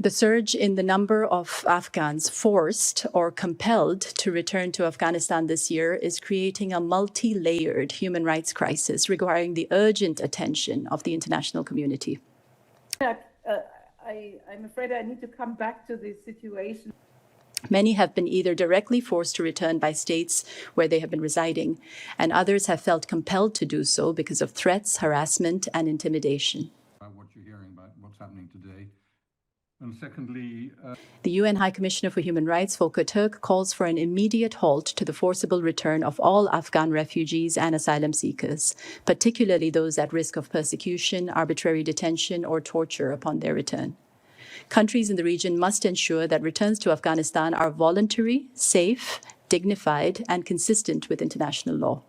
The surge in the number of Afghans forced or compelled to return to Afghanistan this year is creating a multi-layered human rights crisis requiring the urgent attention of the international community. I'm afraid I need to come back to this situation. Many have been either directly forced to return by states where they have been residing, and others have felt compelled to do so because of threats, harassment, and intimidation. What you're hearing about what's happening today. And secondly, the UN High Commissioner for Human Rights, Volker Turk, calls for an immediate halt to the forcible return of all Afghan refugees and asylum seekers, particularly those at risk of persecution, arbitrary detention, or torture upon their return. Countries in the region must ensure that returns to Afghanistan are voluntary, safe, dignified, and consistent with international law.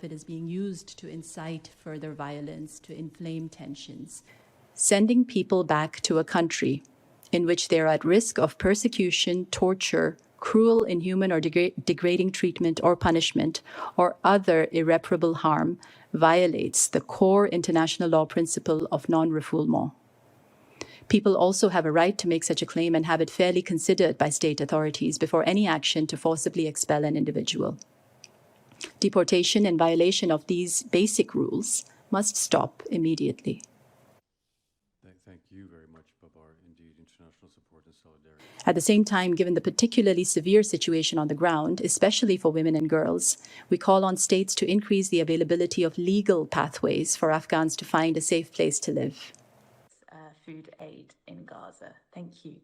It is being used to incite further violence, to inflame tensions. Sending people back to a country in which they are at risk of persecution, torture, cruel, inhuman, or degrading treatment or punishment, or other irreparable harm violates the core international law principle of non-refoulement. People also have a right to make such a claim and have it fairly considered by state authorities before any action to forcibly expel an individual. Deportation in violation of these basic rules must stop immediately. Thank you very much, Babar. Indeed, international support and solidarity. At the same time, given the particularly severe situation on the ground, especially for women and girls, we call on states to increase the availability of legal pathways for Afghans to find a safe place to live. Food aid in Gaza. Thank you.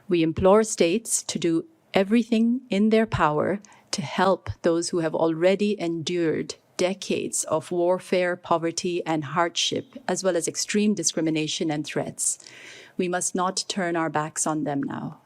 We implore states to do everything in their power to help those who have already endured decades of warfare, poverty, and hardship, as well as extreme discrimination and threats. We must not turn our backs on them now.